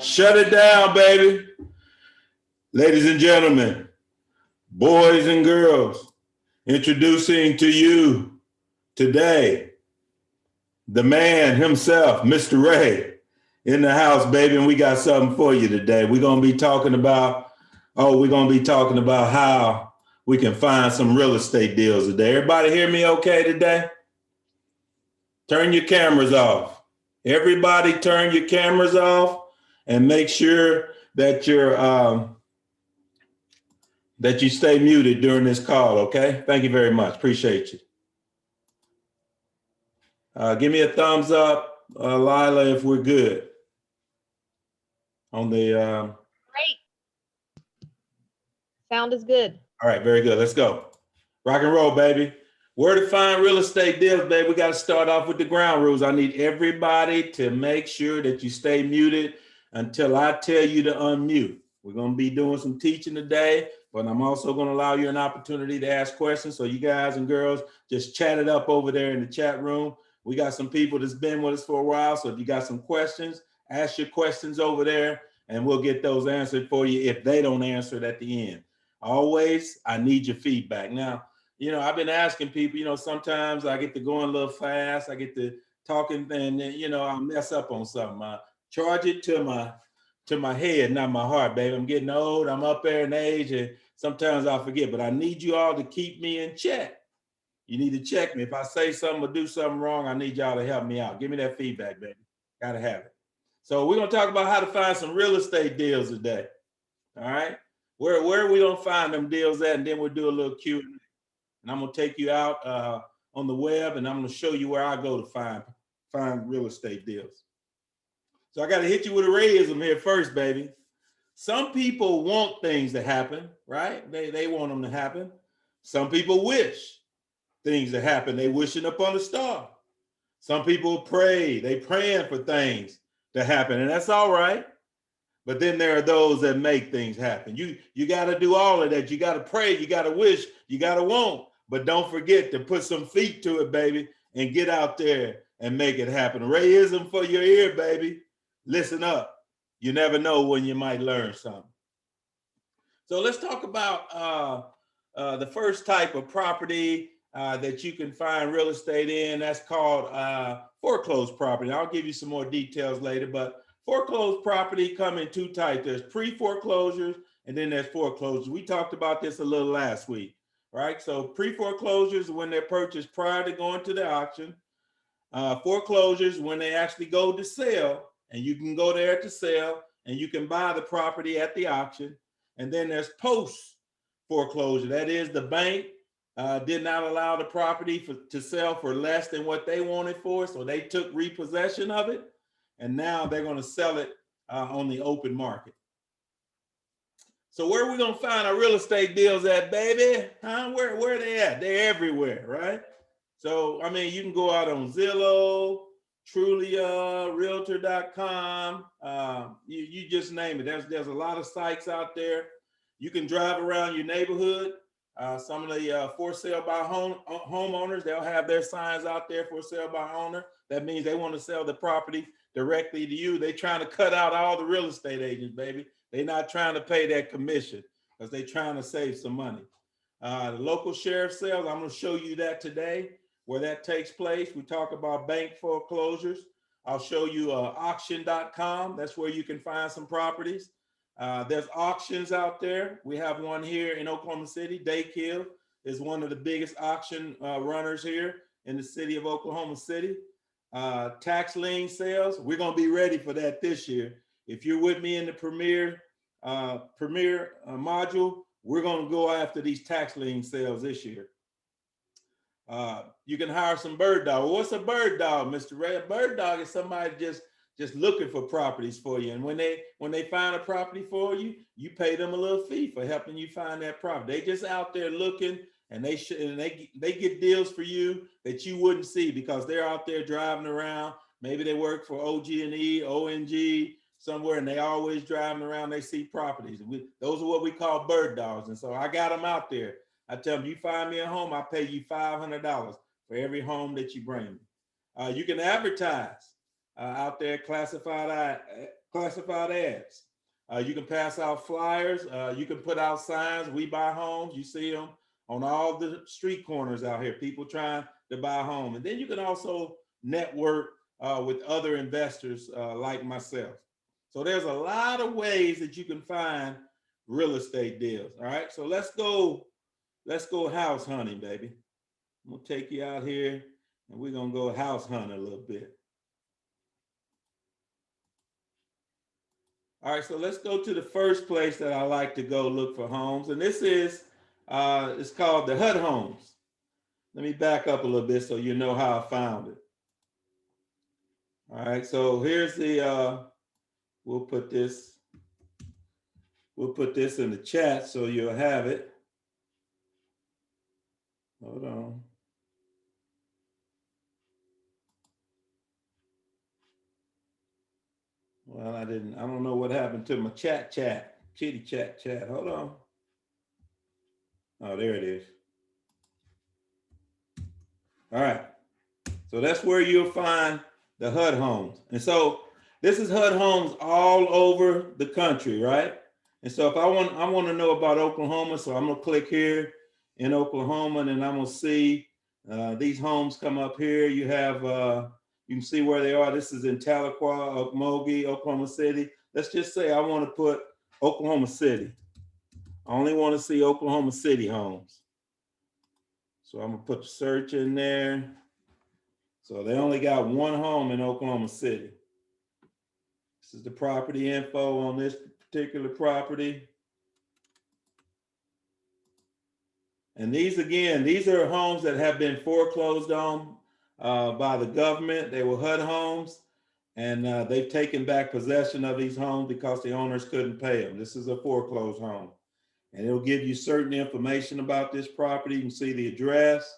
Shut it down, baby. Ladies and gentlemen, boys and girls, introducing to you today the man himself, Mr. Ray, in the house, baby. And we got something for you today. We're going to be talking about, how we can find some real estate deals today. Everybody hear me okay today? Turn your cameras off. Everybody turn your cameras off and make sure that you stay muted during this call, okay? Thank you very much. Appreciate you. Give me a thumbs up, Lila, if we're good on the. Great. Sound is good. All right, very good. Let's go. Rock and roll, baby. Where to find real estate deals, baby? We got to start off with the ground rules. I need everybody to make sure that you stay muted until I tell you to unmute. We're going to be doing some teaching today, but I'm also going to allow you an opportunity to ask questions. So you guys and girls just chat it up over there in the chat room. We got some people that's been with us for a while. So if you got some questions, ask your questions over there and we'll get those answered for you if they don't answer it at the end. Always, I need your feedback. Now, I've been asking people, sometimes I get to going a little fast. I get to talking and, I mess up on something. I charge it to my head, not my heart, baby. I'm getting old. I'm up there in age and sometimes I forget, but I need you all to keep me in check. You need to check me. If I say something or do something wrong, I need y'all to help me out. Give me that feedback, baby. Got to have it. So we're going to talk about how to find some real estate deals today. All right. Where are we going to find them deals at? And then we'll do a little Q&A. And I'm going to take you out on the web and I'm going to show you where I go to find real estate deals. So I got to hit you with a rayism here first, baby. Some people want things to happen, right? They want them to happen. Some people wish things to happen. They wishing upon a star. Some people pray. They praying for things to happen, and that's all right. But then there are those that make things happen. You got to do all of that. You got to pray. You got to wish. You got to want. But don't forget to put some feet to it, baby, and get out there and make it happen. Rayism for your ear, baby. Listen up. You never know when you might learn something. So let's talk about the first type of property that you can find real estate in. That's called foreclosed property. I'll give you some more details later, but foreclosed property come in two types. There's pre-foreclosures and then there's foreclosures. We talked about this a little last week, right? So pre-foreclosures when they're purchased prior to going to the auction. Foreclosures when they actually go to sell, and you can go there to sell and you can buy the property at the auction. And then there's post foreclosure. That is the bank did not allow the property to sell for less than what they wanted for. So they took repossession of it. And now they're going to sell it on the open market. So where are we going to find our real estate deals at, baby? Huh? Where are they at? They're everywhere, right? So, I mean, you can go out on Zillow, Trulia, Realtor.com. You just name it. There's a lot of sites out there. You can drive around your neighborhood. Some of the for sale by homeowners, they'll have their signs out there for sale by owner. That means they want to sell the property directly to you. They're trying to cut out all the real estate agents, baby. They're not trying to pay that commission because they're trying to save some money. The local sheriff sales, I'm going to show you that today, where that takes place. We talk about bank foreclosures. I'll show you auction.com. That's where you can find some properties. There's auctions out there. We have one here in Oklahoma City. Daykill is one of the biggest auction runners here in the city of Oklahoma City. Tax lien sales, we're going to be ready for that this year. If you're with me in the Premier module, we're going to go after these tax lien sales this year. You can hire some bird dog. Well, what's a bird dog, Mr. Ray? A bird dog is somebody just looking for properties for you. And when they find a property for you, you pay them a little fee for helping you find that property. They just out there looking, and they get deals for you that you wouldn't see because they're out there driving around. Maybe they work for OG&E, ONG, somewhere, and they always driving around. They see properties. Those are what we call bird dogs. And so I got them out there. I tell them, you find me a home, I pay you $500 for every home that you bring me. You can advertise out there, classified classified ads. You can pass out flyers. You can put out signs. We buy homes. You see them on all the street corners out here. People trying to buy a home, and then you can also network with other investors like myself. So there's a lot of ways that you can find real estate deals. All right. So let's go. Let's go house hunting, baby. I'm gonna take you out here, and we're gonna go house hunting a little bit. All right, so let's go to the first place that I like to go look for homes, and this is it's called the HUD Homes. Let me back up a little bit so you know how I found it. All right, so here's the we'll put this in the chat so you'll have it. Hold on. Well, I don't know what happened to my kitty chat. Hold on. Oh, there it is. All right. So that's where you'll find the HUD homes. And so this is HUD homes all over the country, right? And so if I want to know about Oklahoma, so I'm gonna click here in Oklahoma, and then I'm gonna see these homes come up here. You have you can see where they are. This is in Tahlequah, Okmulgee, Oklahoma City. Let's just say I want to put Oklahoma City. I only want to see Oklahoma City homes. So I'm gonna put the search in there. So they only got one home in Oklahoma City. This is the property info on this particular property. And these, again, these are homes that have been foreclosed on by the government. They were HUD homes, and they've taken back possession of these homes because the owners couldn't pay them. This is a foreclosed home. And it'll give you certain information about this property. You can see the address,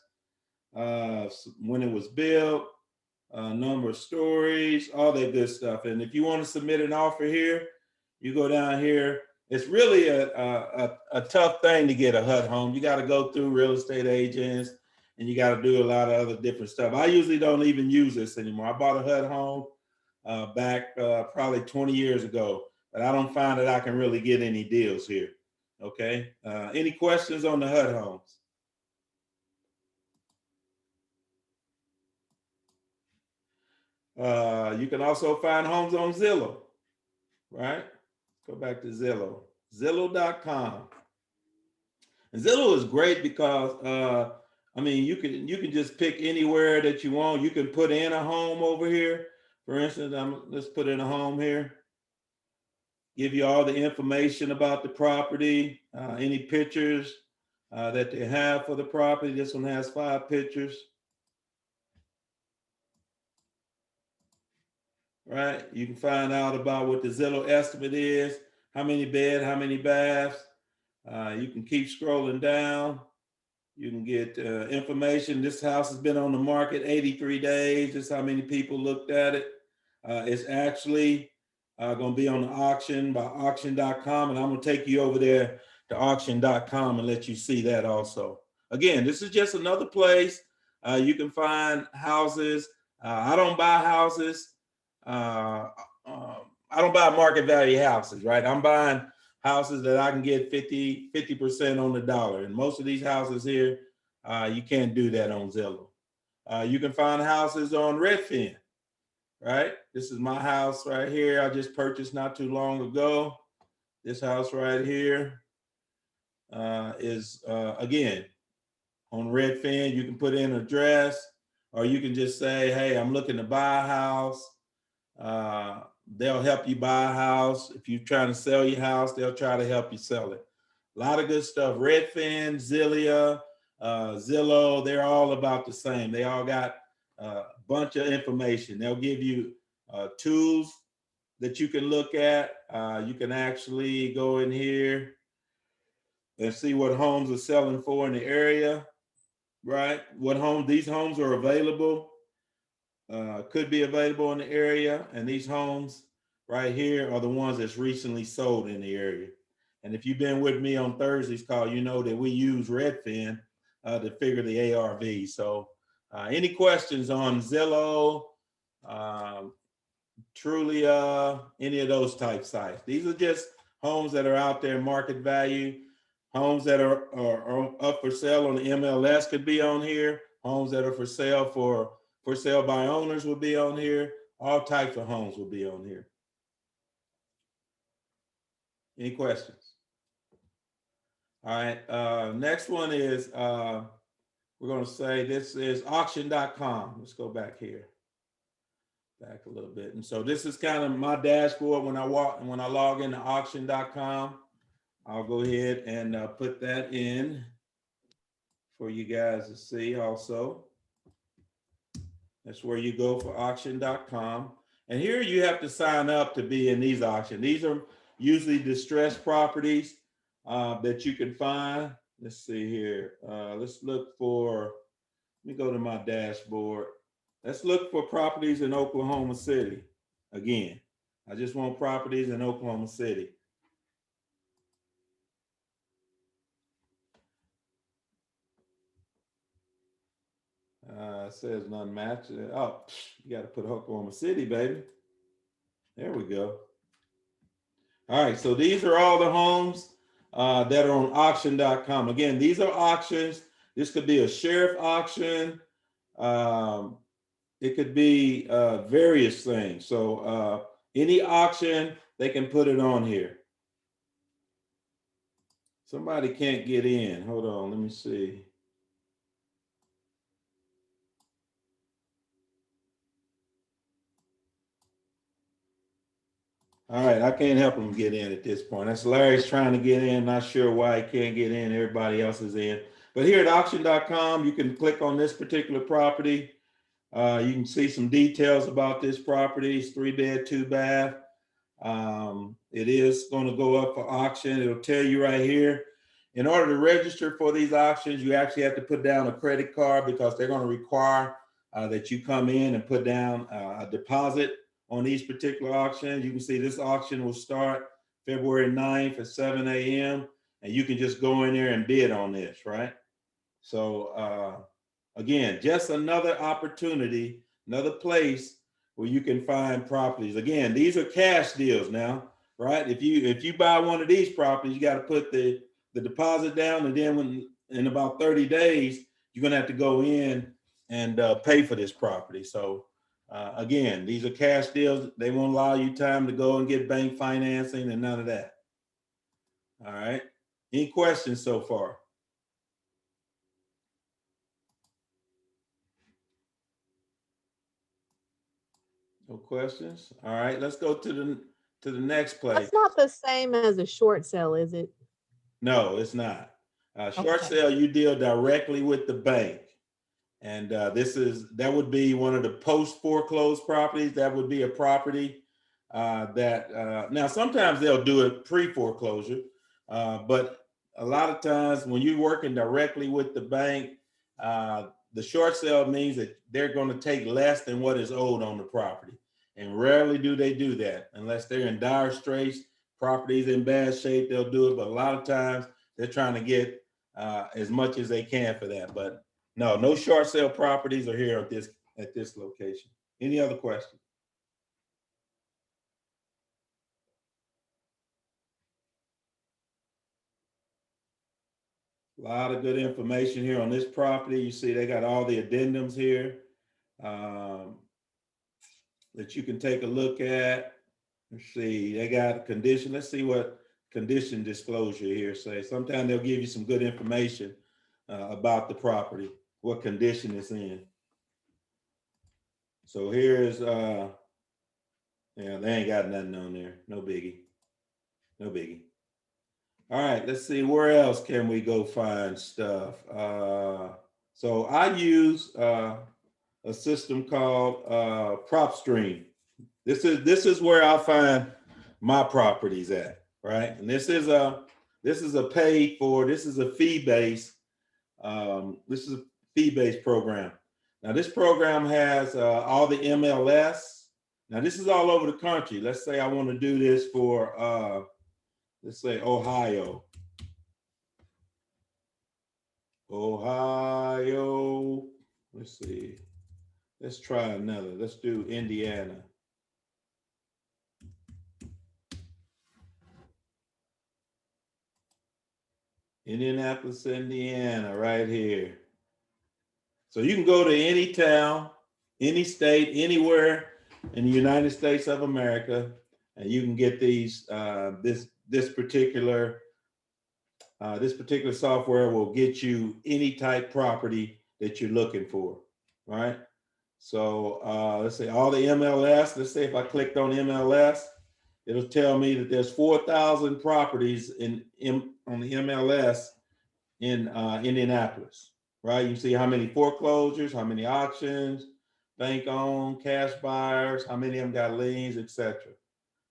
when it was built, number of stories, all that good stuff. And if you want to submit an offer here, you go down here. It's really a tough thing to get a HUD home. You got to go through real estate agents, and you got to do a lot of other different stuff. I usually don't even use this anymore. I bought a HUD home back probably 20 years ago, but I don't find that I can really get any deals here. Okay. Any questions on the HUD homes? You can also find homes on Zillow, right? Go back to Zillow, Zillow.com. And Zillow is great because I mean, you can just pick anywhere that you want. You can put in a home over here. For instance, let's put in a home here. Give you all the information about the property, any pictures that they have for the property. This one has 5 pictures. Right? You can find out about what the Zillow estimate is, how many beds, how many baths. You can keep scrolling down. You can get information. This house has been on the market 83 days. This is how many people looked at it. It's actually going to be on the auction by auction.com, and I'm going to take you over there to auction.com and let you see that also. Again, this is just another place you can find houses. I don't buy houses. I don't buy market value houses, right? I'm buying houses that I can get 50% on the dollar. And most of these houses here, you can't do that on Zillow. You can find houses on Redfin, right? This is my house right here. I just purchased not too long ago. This house right here is, again, on Redfin. You can put in an address, or you can just say, hey, I'm looking to buy a house. They'll help you buy a house. If you're trying to sell your house, they'll try to help you sell it. A lot of good stuff. Redfin, Zillow, they're all about the same. They all got a bunch of information. They'll give you tools that you can look at. You can actually go in here and see what homes are selling for in the area, right? These homes are available. Could be available in the area, and these homes right here are the ones that's recently sold in the area. And if you've been with me on Thursday's call, you know that we use Redfin to figure the ARV. So any questions on Zillow, truly any of those type sites. These are just homes that are out there market value. Homes that are up for sale on the MLS could be on here. Homes that are for sale by owners will be on here. All types of homes will be on here. Any questions? All right. Next one is we're going to say this is auction.com. Let's go back here. Back a little bit. And so this is kind of my dashboard when I log into auction.com. I'll go ahead and put that in for you guys to see also. That's where you go for auction.com. And here you have to sign up to be in these auctions. These are usually distressed properties that you can find. Let's see here. Let's look for, let me go to my dashboard. Let's look for properties in Oklahoma City. Again, I just want properties in Oklahoma City. It says none match. Oh, you got to put Oklahoma City, baby. There we go. All right, so these are all the homes that are on auction.com. Again, these are auctions. This could be a sheriff auction. It could be various things. So any auction, they can put it on here. Somebody can't get in. Hold on, let me see. All right, I can't help him get in at this point. That's Larry's trying to get in. Not sure why he can't get in. Everybody else is in. But here at auction.com, you can click on this particular property. You can see some details about this property. It's 3-bed, 2-bath. It is going to go up for auction. It'll tell you right here. In order to register for these auctions, you actually have to put down a credit card because they're going to require that you come in and put down a deposit on these particular auctions. You can see this auction will start February 9th at 7 a.m. and you can just go in there and bid on this, right? So again, just another opportunity, another place where you can find properties. Again, these are cash deals now, right? If you buy one of these properties, you got to put the deposit down, and then when in about 30 days, you're gonna have to go in and pay for this property. So again, these are cash deals. They won't allow you time to go and get bank financing and none of that. All right. Any questions so far? No questions. All right, let's go to the next place. That's not the same as a short sale, is it? No, it's not. Short Okay. sale, you deal directly with the bank. And that would be one of the post foreclosed properties. That would be a property now sometimes they'll do it pre foreclosure, but a lot of times when you're working directly with the bank, the short sale means that they're going to take less than what is owed on the property. And rarely do they do that unless they're in dire straits, property's in bad shape, they'll do it. But a lot of times they're trying to get as much as they can for that. But no short sale properties are here at this location. Any other questions? A lot of good information here on this property. You see they got all the addendums here that you can take a look at. Let's see, they got condition. Let's see what condition disclosure here say. Sometimes they'll give you some good information about the property, what condition it's in. So here's, yeah, they ain't got nothing on there. No biggie. No biggie. All right, let's see, where else can we go find stuff? So I use a system called PropStream. This is where I find my properties at, right? And this is a paid for. This is a fee-based. This is a fee-based program. Now this program has all the MLS. Now this is all over the country. Let's say I want to do this for let's say Ohio. Ohio. Let's see. Let's try another. Let's do Indiana. Indianapolis, Indiana, right here. So you can go to any town, any state, anywhere in the United States of America, and you can get these. This particular software will get you any type property that you're looking for, right? So let's say all the MLS. Let's say if I clicked on MLS, it'll tell me that there's 4,000 properties on the MLS in Indianapolis, right? You see how many foreclosures, how many auctions, bank owned, cash buyers, how many of them got liens, etc.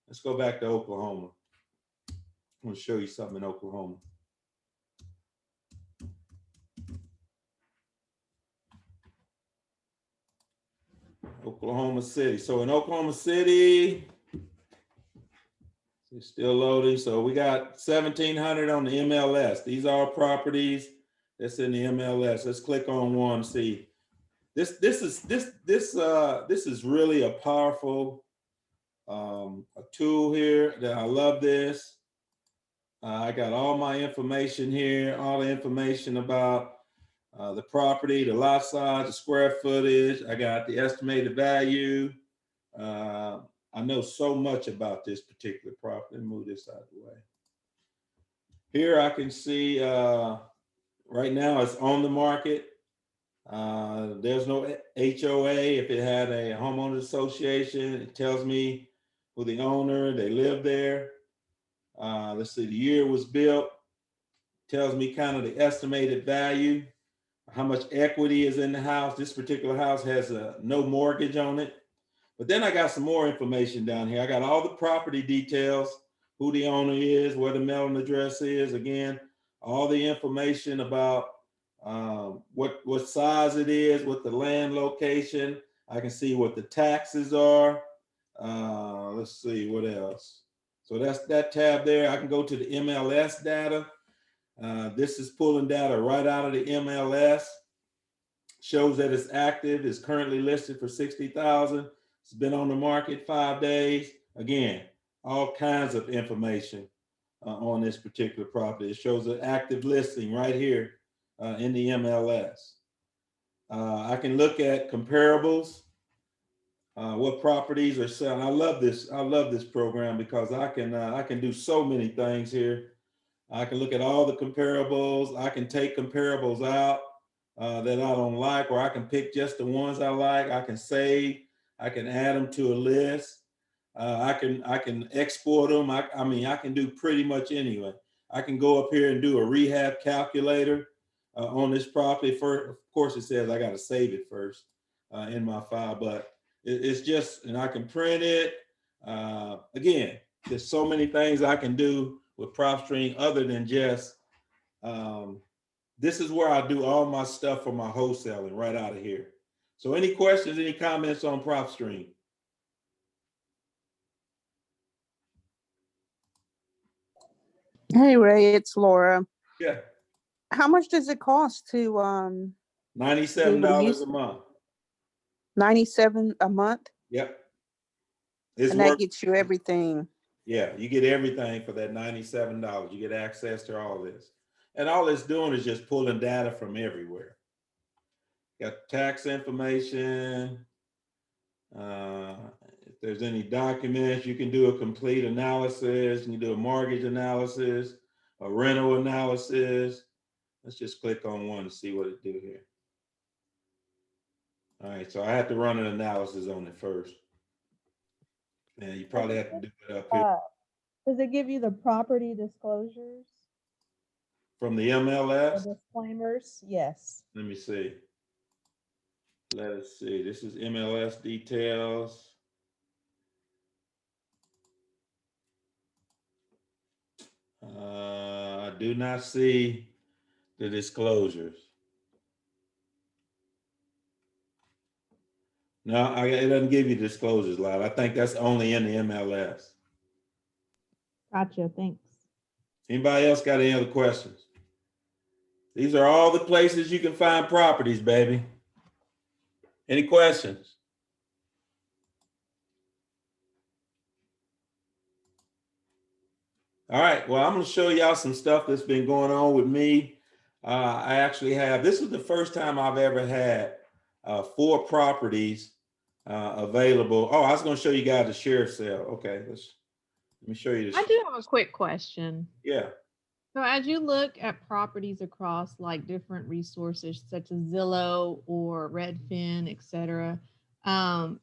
Let's go back to Oklahoma. I'm going to show you something in Oklahoma. Oklahoma City. So in Oklahoma City, it's still loading. So we got 1,700 on the MLS. These are properties that's in the MLS. Let's click on one. See, this is really a powerful a tool here. That I love this. I got all my information here. All the information about the property, the lot size, the square footage. I got the estimated value. I know so much about this particular property. Let me move this out of the way. Here I can see right now it's on the market. There's no HOA. If it had a homeowners association, it tells me who the owner, they live there. Let's see, the year it was built. Tells me kind of the estimated value, how much equity is in the house. This particular house has no mortgage on it. But then I got some more information down here. I got all the property details, who the owner is, where the mailing address is. Again, all the information about what size it is, what the land location. I can see what the taxes are. Let's see what else. So that's that tab there. I can go to the MLS data. This is pulling data right out of the MLS. Shows that it's active. It's currently listed for 60,000. It's been on the market 5 days. Again, all kinds of information on this particular property. It shows an active listing right here in the MLS. I can look at comparables, what properties are selling. I love this. I love this program because I can do so many things here. I can look at all the comparables. I can take comparables out that I don't like, or I can pick just the ones I like. I can save. I can add them to a list. I can export them. I mean, I can do pretty much anyway. I can go up here and do a rehab calculator on this property. First, of course, it says I got to save it first in my file, but it's just, and I can print it. Again, there's so many things I can do with PropStream other than just, this is where I do all my stuff for my wholesaling right out of here. So any questions, any comments on PropStream? Hey Ray, it's Laura. Yeah. How much does it cost to $97 a month. 97 a month? Yep. It's and that worth, gets you everything. yeah, you get everything for that $97. You get access to all this. And all it's doing is just pulling data from everywhere. Got tax information. If there's any documents, you can do a complete analysis. You can do a mortgage analysis, a rental analysis. Let's just click on one to see what it do here. All right, so I have to run an analysis on it first. And you probably have to do it up here. Does it give you the property disclosures From the or MLS, disclaimers? Yes. let me see. Let us see, this is MLS details. I do not see the disclosures. No, it doesn't give you disclosures, Lyle. I think that's only in the MLS. Gotcha. Thanks. Anybody else got any other questions? These are all the places you can find properties, baby. Any questions? All right. Well, I'm going to show y'all some stuff that's been going on with me. I actually have, this is the first time I've ever had 4 properties available. Oh, I was going to show you guys the sheriff's sale. Okay, let me show you I this. do have a quick question. Yeah. So as you look at properties across like different resources such as Zillow or Redfin, etc., um,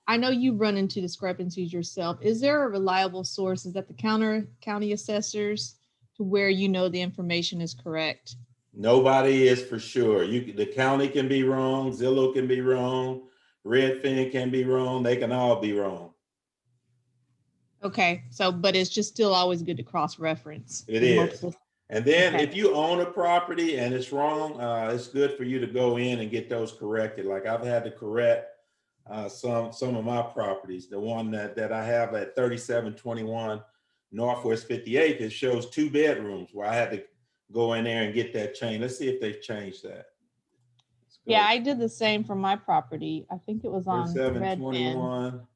I know you run into discrepancies yourself. Is there a reliable source? Is that the county assessors to where you know the information is correct? Nobody is for sure. The county can be wrong. Zillow can be wrong. Redfin can be wrong. They can all be wrong. Okay, so but it's just still always good to cross-reference It with is. multiple. And then Okay. if you own a property and it's wrong, it's good for you to go in and get those corrected. Like I've had to correct some of my properties. The one that I have at 3721 Northwest 58th, it shows 2 bedrooms where I had to go in there and get that changed. Let's see if they've changed that. Yeah, I did the same for my property. I think it was on Redfin. 3721.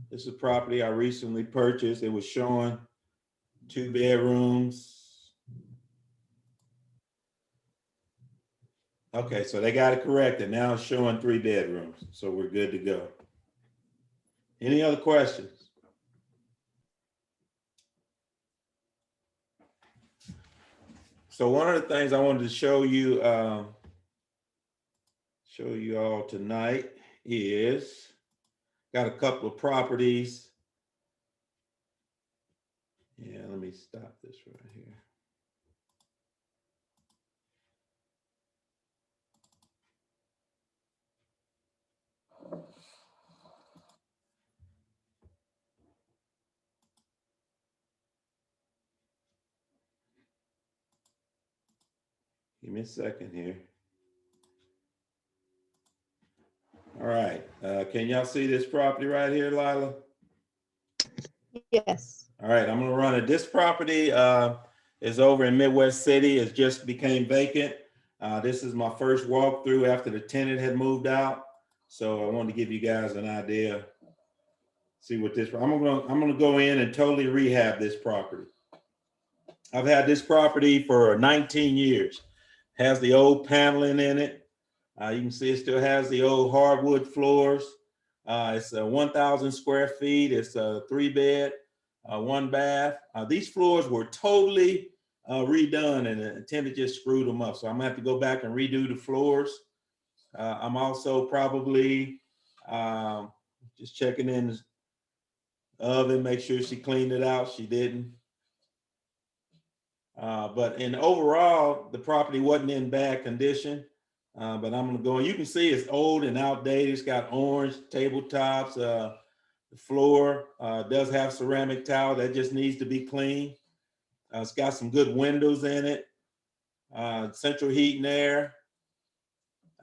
This is a property I recently purchased. It was showing 2 bedrooms. Okay, so they got it corrected. Now it's showing 3 bedrooms. So we're good to go. Any other questions? So one of the things I wanted to show you all tonight is got a couple of properties. Yeah, let me stop this right here. Give me a second here. All right, can y'all see this property right here, Lila? Yes. All right, I'm gonna run it. This property is over in Midwest City. It just became vacant. This is my first walkthrough after the tenant had moved out. So I wanted to give you guys an idea. See what this, I'm gonna go in and totally rehab this property. I've had this property for 19 years. Has the old paneling in it. You can see it still has the old hardwood floors. It's 1,000 square feet. It's a 3-bed, 1 bath. These floors were totally redone, and the tenant just screwed them up. So I'm gonna have to go back and redo the floors. I'm also probably just checking in the oven, make sure she cleaned it out. She didn't. But in overall, the property wasn't in bad condition. But I'm gonna go, and you can see it's old and outdated. It's got orange tabletops. The floor does have ceramic tile that just needs to be cleaned. It's got some good windows in it. Central heat and air.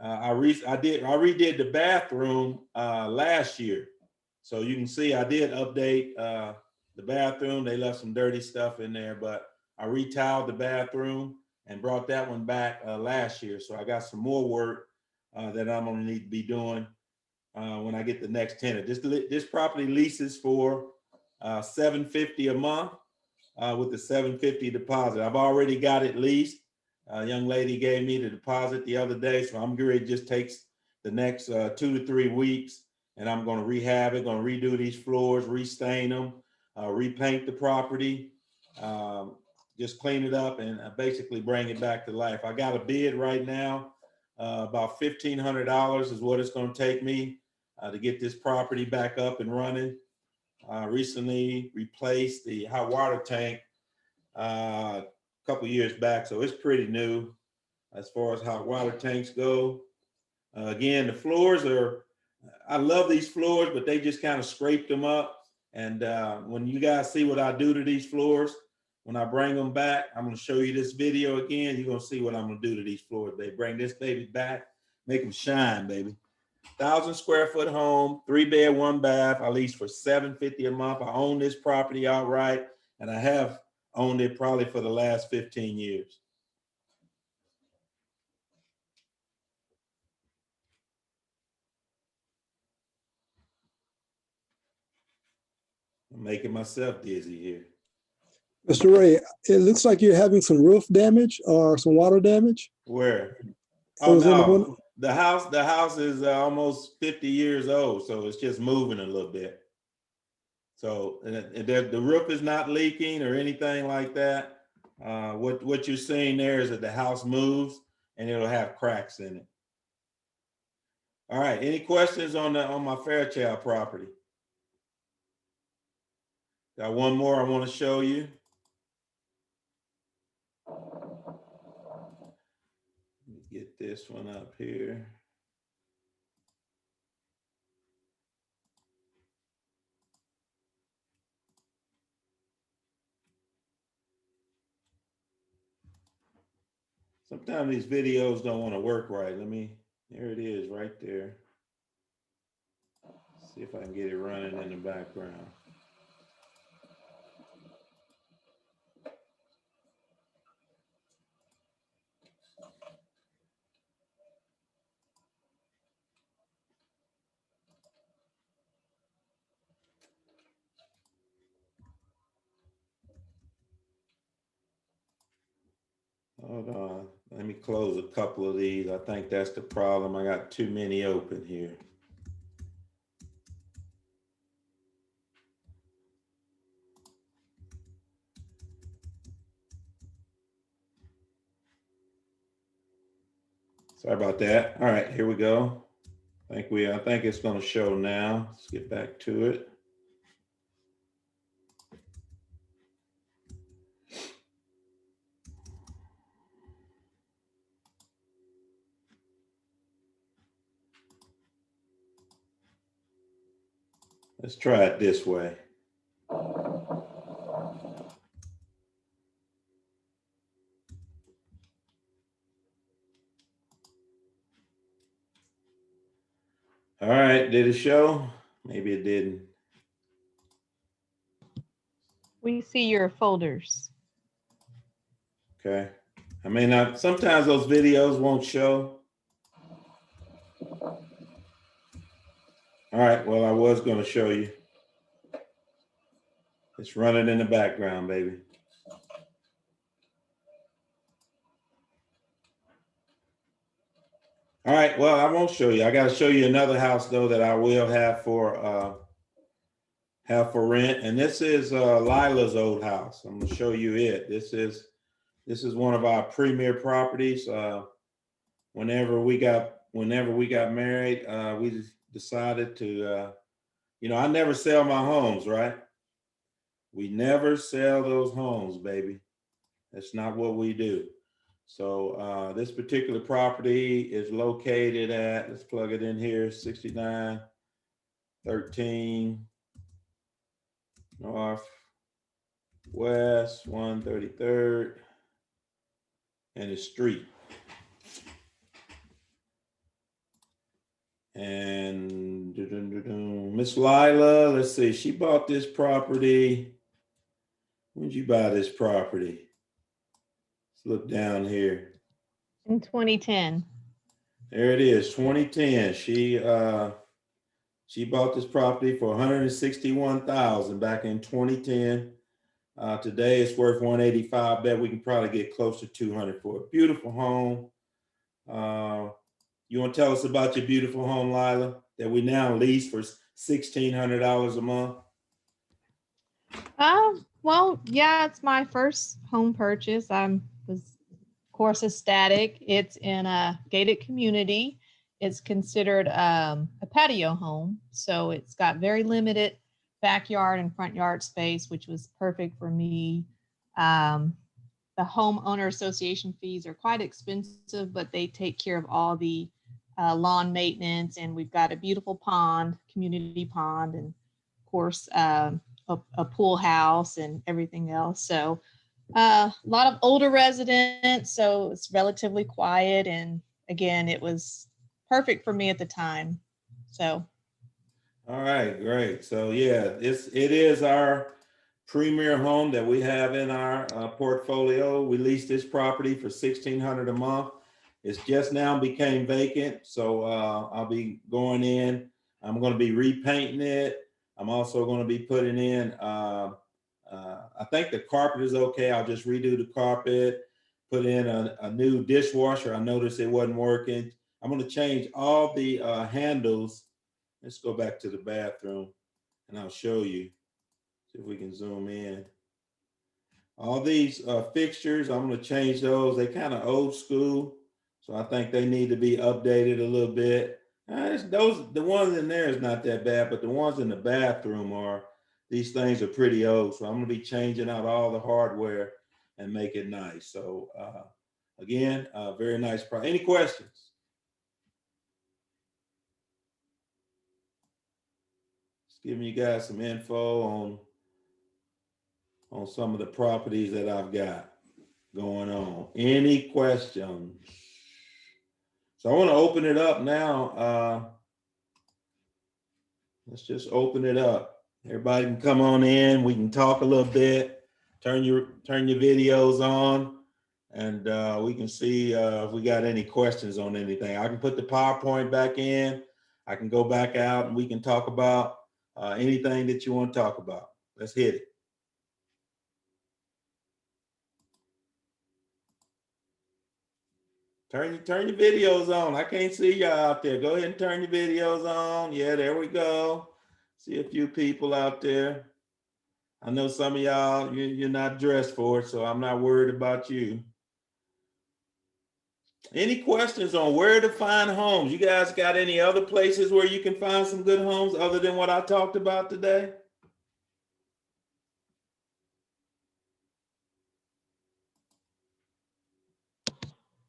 I redid the bathroom last year, so you can see I did update the bathroom. They left some dirty stuff in there, but I retiled the bathroom and brought that one back last year. So I got some more work that I'm gonna need to be doing when I get the next tenant. This property leases for $750 a month with the $750 deposit. I've already got it leased. A young lady gave me the deposit the other day, so I'm going to just takes the next 2 to 3 weeks, and I'm going to rehab it, going to redo these floors, restain them, repaint the property, just clean it up, and basically bring it back to life. I got a bid right now, about $1,500 is what it's going to take me to get this property back up and running. Recently replaced the hot water tank a couple years back, so it's pretty new as far as hot water tanks go. Again, the floors are, I love these floors, but they just kind of scraped them up. And when you guys see what I do to these floors, when I bring them back, I'm going to show you this video again. You're going to see what I'm going to do to these floors. They bring this baby back, make them shine, baby. 1,000 square foot home, 3-bed, 1 bath. I lease for $750 a month. I own this property outright, and I have owned it probably for the last 15 years. I'm making myself dizzy here. Mr. Ray, it looks like you're having some roof damage or some water damage. Where? It Oh was in the no, one. the house is almost 50 years old, so it's just moving a little bit. So the roof is not leaking or anything like that. What you're seeing there is that the house moves and it'll have cracks in it. All right. Any questions on my Fairchild property? Got one more I want to show you. Let me get this one up here. Sometimes these videos don't want to work right. There it is right there. See if I can get it running in the background. Hold on. Let me close a couple of these. I think that's the problem. I got too many open here. Sorry about that. All right, here we go. I think it's going to show now. Let's get back to it. Let's try it this way. All right, did it show? Maybe it didn't. We see your folders. Okay. I may not, sometimes those videos won't show. All right, well, I was going to show you. It's running in the background, baby. All right, well, I won't show you. I got to show you another house though that I will have for rent, and this is Lila's old house. I'm going to show you it. This is one of our premier properties. Whenever we got married, we just decided to, I never sell my homes, right? We never sell those homes, baby. That's not what we do. So this particular property is located at, let's plug it in here, 6913 North West 133rd and the street. And Miss Lila, let's see, she bought this property. When did you buy this property? Let's look down here. In 2010. There it is, 2010. She bought this property for $161,000 back in 2010. Today it's worth $185. Bet we can probably get close to $200 for a beautiful home. You want to tell us about your beautiful home, Lila, that we now lease for $1,600 a month? Well, yeah, it's my first home purchase. I was, of course, ecstatic. It's in a gated community. It's considered a patio home, so it's got very limited backyard and front yard space, which was perfect for me. The homeowner association fees are quite expensive, but they take care of all the lawn maintenance, and we've got a beautiful pond, community pond, and of course, a pool house and everything else. So a lot of older residents, so it's relatively quiet. And again, it was perfect for me at the time. So. All right, great. So yeah, it is our premier home that we have in our portfolio. We lease this property for $1,600 a month. It's just now became vacant, so I'll be going in. I'm going to be repainting it. I'm also going to be putting in a I think the carpet is okay. I'll just redo the carpet, put in a new dishwasher. I noticed it wasn't working. I'm going to change all the handles. Let's go back to the bathroom and I'll show you. See if we can zoom in. All these fixtures, I'm going to change those. They kind of old school, so I think they need to be updated a little bit. The ones in there is not that bad, but the ones in the bathroom are. These things are pretty old, so I'm going to be changing out all the hardware and make it nice. So again, very nice product. Any questions? Just giving you guys some info on some of the properties that I've got going on. Any questions? So I want to open it up now. Let's just open it up. Everybody can come on in. We can talk a little bit. Turn your videos on, and we can see if we got any questions on anything. I can put the PowerPoint back in. I can go back out, and we can talk about anything that you want to talk about. Let's hit it. Turn your videos on. I can't see y'all out there. Go ahead and turn your videos on. Yeah, there we go. See a few people out there. I know some of y'all, you're not dressed for it, so I'm not worried about you. Any questions on where to find homes? You guys got any other places where you can find some good homes other than what I talked about today?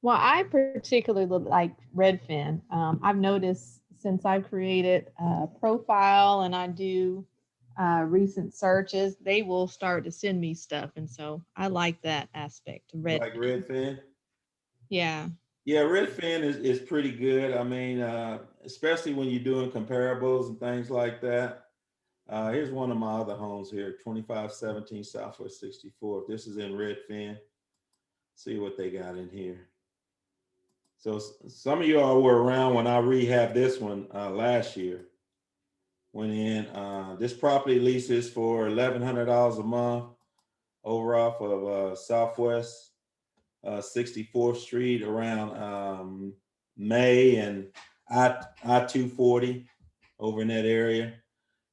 Well, I particularly like Redfin. I've noticed since I've created a profile and I do recent searches, they will start to send me stuff. And so I like that aspect of Like Redfin. Redfin? Yeah. Yeah, Redfin is pretty good. I mean, especially when you're doing comparables and things like that. Here's one of my other homes here, 2517 Southwest 64th. This is in Redfin. See what they got in here. So some of you all were around when I rehabbed this one last year. Went in. This property leases for $1,100 a month over off of Southwest 64th Street around May and I-240 over in that area.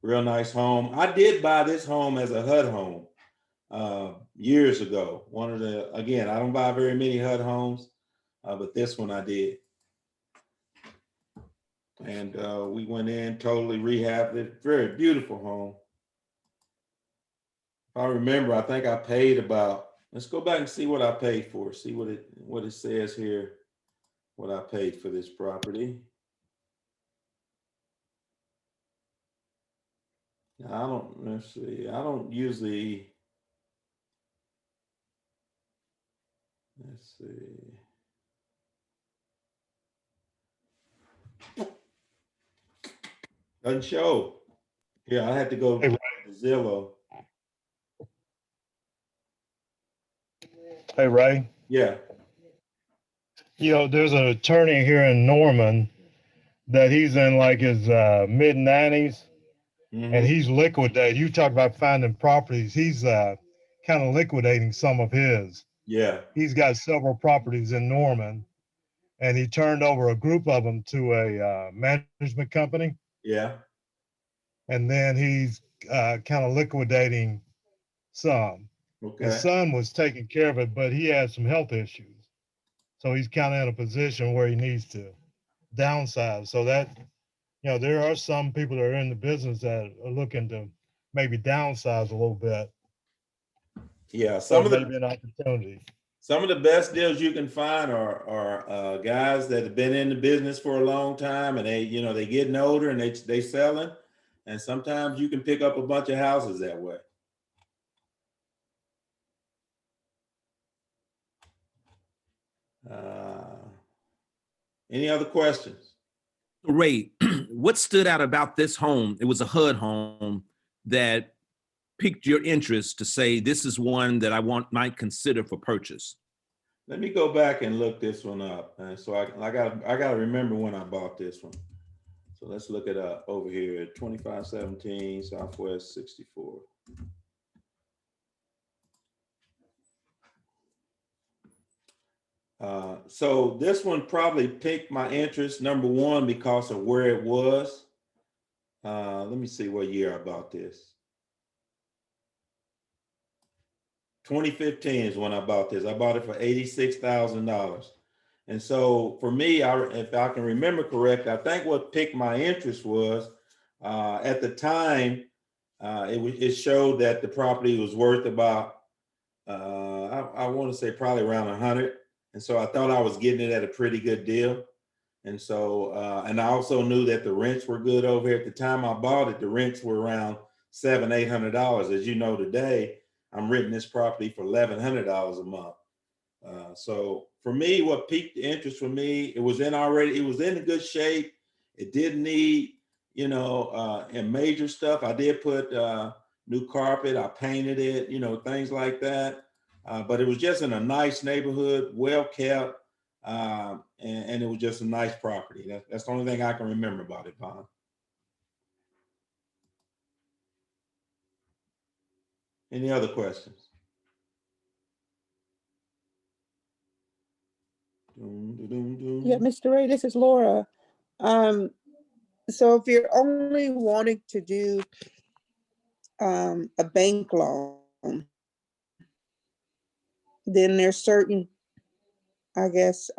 Real nice home. I did buy this home as a HUD home years ago. Again, I don't buy very many HUD homes, but this one I did. And we went in, totally rehabbed it. Very beautiful home. If I remember, I think I paid about, let's go back and see what I paid for. See what it says here, what I paid for this property. Let's see, I don't usually, let's see. Doesn't show. Yeah, I had to go to Zillow. Hey, Ray. Yeah. There's an attorney here in Norman that he's in like his mid 90s, and he's liquidated. You talk about finding properties. He's kind of liquidating some of his. Yeah. He's got several properties in Norman, and he turned over a group of them to a management company. Yeah. And then he's kind of liquidating some. Okay. His son was taking care of it, but he had some health issues. So he's kind of in a position where he needs to downsize. So that, there are some people that are in the business that are looking to maybe downsize a little bit. Yeah. So maybe an opportunity. Some of the best deals you can find are guys that have been in the business for a long time, and they getting older and they selling, and sometimes you can pick up a bunch of houses that way. Any other questions? Ray, what stood out about this home? It was a HUD home that piqued your interest to say this is one that I might consider for purchase. Let me go back and look this one up. So I got to remember when I bought this one. So let's look it up over here at 2517 Southwest 64. So this one probably piqued my interest, number one, because of where it was. Let me see what year I bought this. 2015 is when I bought this. I bought it for $86,000. And so for me, if I can remember correct, I think what piqued my interest was at the time, it showed that the property was worth about, I want to say probably around 100. And so I thought I was getting it at a pretty good deal. And so, and I also knew that the rents were good over here. At the time I bought it, the rents were around $700-800. As you know, today, I'm renting this property for $1,100 a month. So for me, what piqued the interest for me, it was in a good shape. It didn't need, and major stuff. I did put new carpet, I painted it, things like that. But it was just in a nice neighborhood, well kept, and it was just a nice property. That's the only thing I can remember about it, Bond. Any other questions? Yeah, Mr. Ray, this is Laura. So if you're only wanting to do a bank loan, then there's certain, I guess,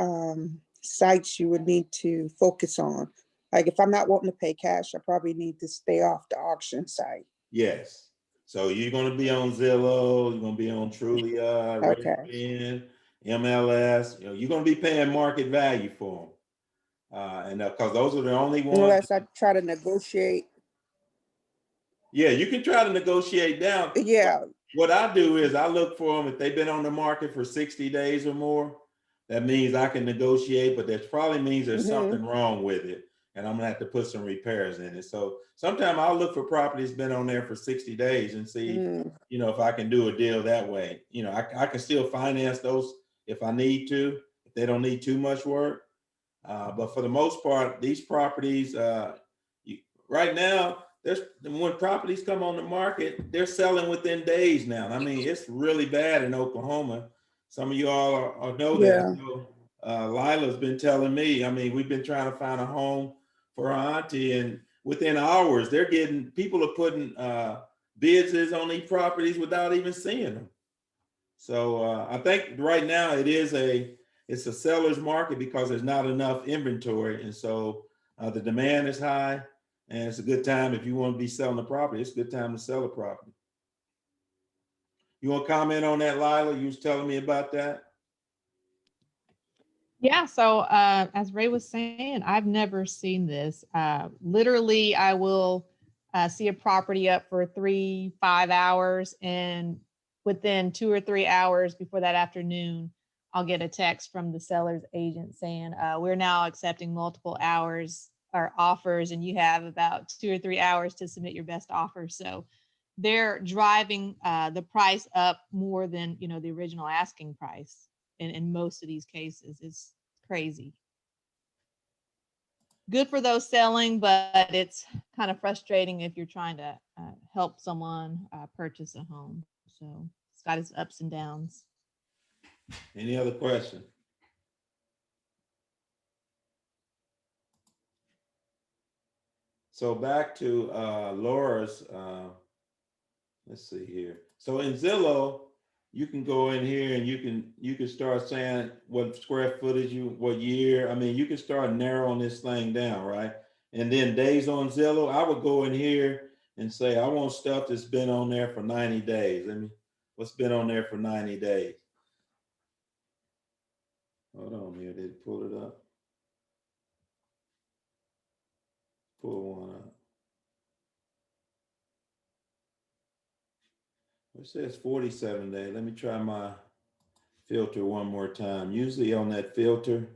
sites you would need to focus on. Like if I'm not wanting to pay cash, I probably need to stay off the auction site. Yes. So you're going to be on Zillow, you're going to be on Trulia, Okay. Redfin, MLS. You're going to be paying market value for them. And because those are the only ones. Unless I try to negotiate. Yeah, you can try to negotiate down. Yeah. What I do is I look for them if they've been on the market for 60 days or more. That means I can negotiate, but that probably means there's something wrong with it, and I'm gonna have to put some repairs in it. So sometimes I'll look for properties been on there for 60 days and see, if I can do a deal that way. I can still finance those if I need to, if they don't need too much work. But for the most part, these properties, right now, when properties come on the market, they're selling within days now. I mean, it's really bad in Oklahoma. Some of you all know that. So, Lila's been telling me, I mean, we've been trying to find a home for our auntie, and within hours, people are putting bids on these properties without even seeing them. So I think right now it's a seller's market because there's not enough inventory. And so the demand is high, and it's a good time if you want to be selling a property. It's a good time to sell a property. You want to comment on that, Lila? You was telling me about that. Yeah, so as Ray was saying, I've never seen this. Literally, I will see a property up for 3-5 hours, and within 2 or 3 hours before that afternoon, I'll get a text from the seller's agent saying, we're now accepting multiple hours or offers, and you have about 2 or 3 hours to submit your best offer. So they're driving the price up more than the original asking price in most of these cases. It's crazy. Good for those selling, but it's kind of frustrating if you're trying to help someone purchase a home. So it's got its ups and downs. Any other question? So back to Laura's, let's see here. So in Zillow, you can go in here and you can start saying what square footage what year. I mean, you can start narrowing this thing down, right? And then days on Zillow, I would go in here and say, I want stuff that's been on there for 90 days. What's been on there for 90 days? Hold on here, did it pull it up? Pull one up. It says 47 days. Let me try my filter one more time. Usually on that filter,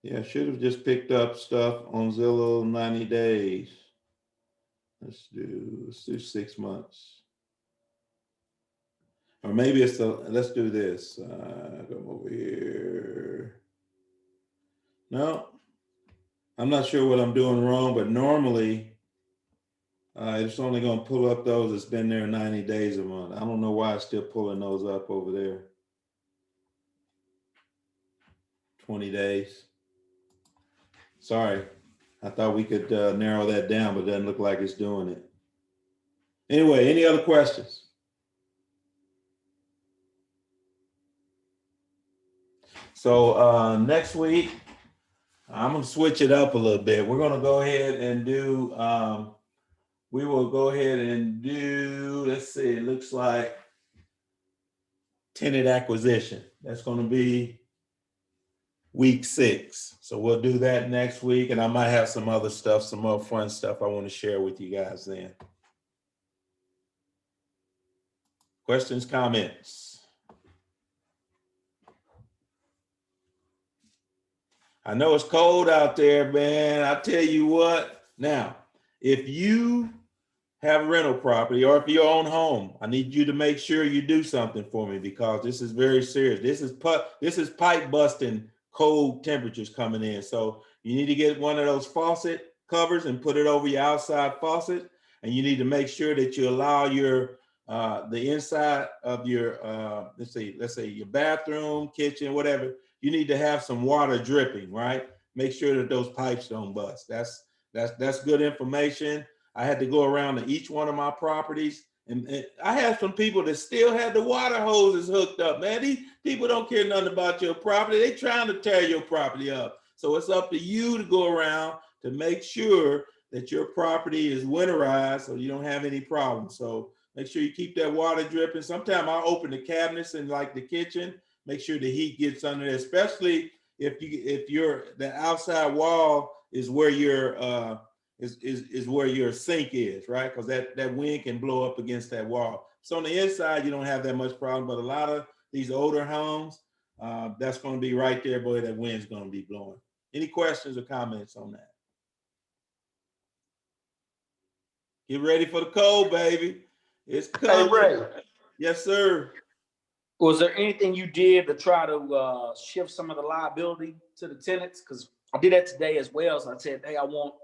yeah, should have just picked up stuff on Zillow 90 days. Let's do 6 months. Or maybe let's do this. Come over here. No, I'm not sure what I'm doing wrong, but normally It's only gonna pull up those that's been there 90 days a month. I don't know why it's still pulling those up over there. 20 days. Sorry, I thought we could narrow that down, but it doesn't look like it's doing it. Anyway, any other questions? So next week, I'm gonna switch it up a little bit. We're gonna go ahead and do, we will go ahead and do, let's see, it looks like tenant acquisition. That's gonna be week 6. So we'll do that next week, and I might have some other stuff, some more fun stuff I want to share with you guys then. Questions, comments? I know it's cold out there, man. I tell you what. Now, if you have a rental property or if you own home, I need you to make sure you do something for me because this is very serious. This is pipe busting cold temperatures coming in. So you need to get one of those faucet covers and put it over your outside faucet. And you need to make sure that you allow your the inside of your let's say your bathroom, kitchen, whatever. You need to have some water dripping, right? Make sure that those pipes don't bust. That's good information. I had to go around to each one of my properties, and I had some people that still had the water hoses hooked up. Man, these people don't care nothing about your property. They trying to tear your property up. So it's up to you to go around to make sure that your property is winterized so you don't have any problems. So make sure you keep that water dripping. Sometimes I'll open the cabinets in like the kitchen, make sure the heat gets under there, especially if the outside wall is where your is where your sink is, right? Because that wind can blow up against that wall. So on the inside, you don't have that much problem, but a lot of these older homes, that's going to be right there, boy, that wind's going to be blowing. Any questions or comments on that? Get ready for the cold, baby. It's coming. Hey, Ray, Yes, sir. was there anything you did to try to shift some of the liability to the tenants? Because I did that today as well. So I said, hey, I want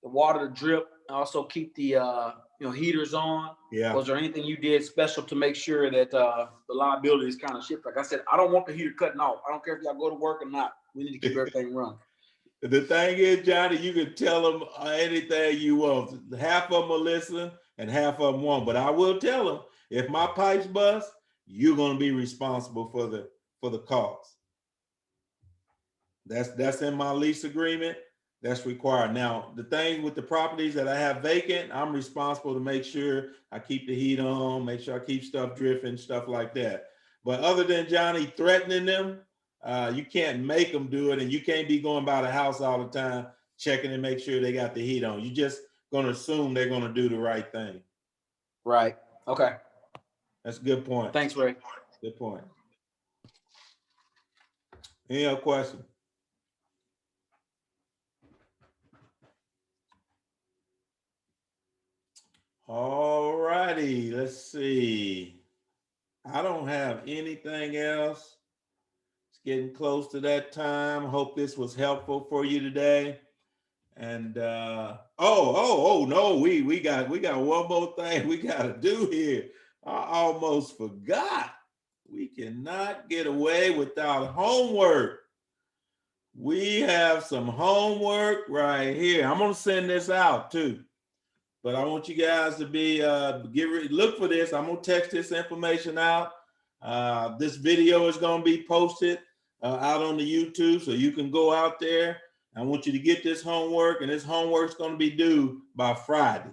the water to drip. I also keep the heaters on. Yeah. Was there anything you did special to make sure that the liability is kind of shifted? Like I said, I don't want the heater cutting off. I don't care if y'all go to work or not. We need to keep everything running. The thing is, Johnny, you can tell them anything you want. Half of them will listen and half of them won't. But I will tell them, if my pipes bust, you're going to be responsible for the cost. That's in my lease agreement. That's required. Now, the thing with the properties that I have vacant, I'm responsible to make sure I keep the heat on, make sure I keep stuff drifting, stuff like that. But other than Johnny threatening them, you can't make them do it, and you can't be going by the house all the time checking to make sure they got the heat on. You're just going to assume they're going to do the right thing. Right. Okay. That's a good point. Thanks, Ray. Good point. Any other question? All righty, let's see. I don't have anything else. It's getting close to that time. Hope this was helpful for you today. And no, we got one more thing we got to do here. I almost forgot. We cannot get away without homework. We have some homework right here. I'm gonna send this out too. But I want you guys to be look for this. I'm gonna text this information out. This video is gonna be posted out on the YouTube, so you can go out there. I want you to get this homework, and this homework is gonna be due by Friday,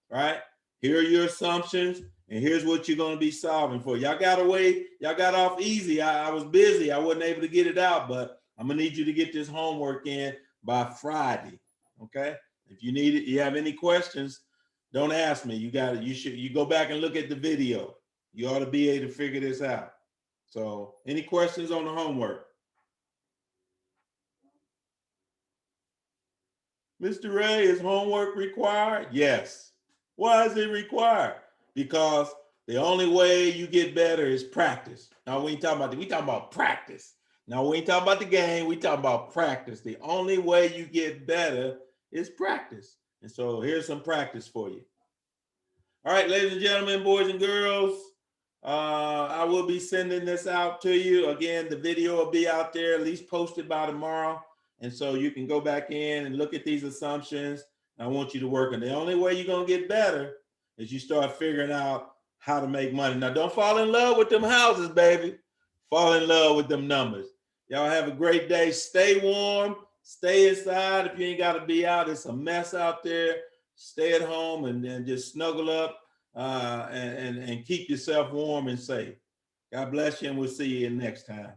right? Here are your assumptions, and here's what you're gonna be solving for. Y'all got away, y'all got off easy. I was busy, I wasn't able to get it out, but I'm gonna need you to get this homework in by Friday, okay? If you need it, you have any questions, don't ask me. You go back and look at the video. You ought to be able to figure this out. So any questions on the homework? Mr. Ray, is homework required? Yes. Why is it required? Because the only way you get better is practice. Now we ain't talking about we talking about practice. Now we ain't talking about the game, we talking about practice. The only way you get better is practice. And so here's some practice for you. All right, ladies and gentlemen, boys and girls, I will be sending this out to you. Again, the video will be out there, at least posted by tomorrow. And so you can go back in and look at these assumptions. I want you to work. And the only way you're going to get better is you start figuring out how to make money. Now, don't fall in love with them houses, baby. Fall in love with them numbers. Y'all have a great day. Stay warm. Stay inside. If you ain't got to be out, it's a mess out there. Stay at home and just snuggle up and keep yourself warm and safe. God bless you, and we'll see you next time.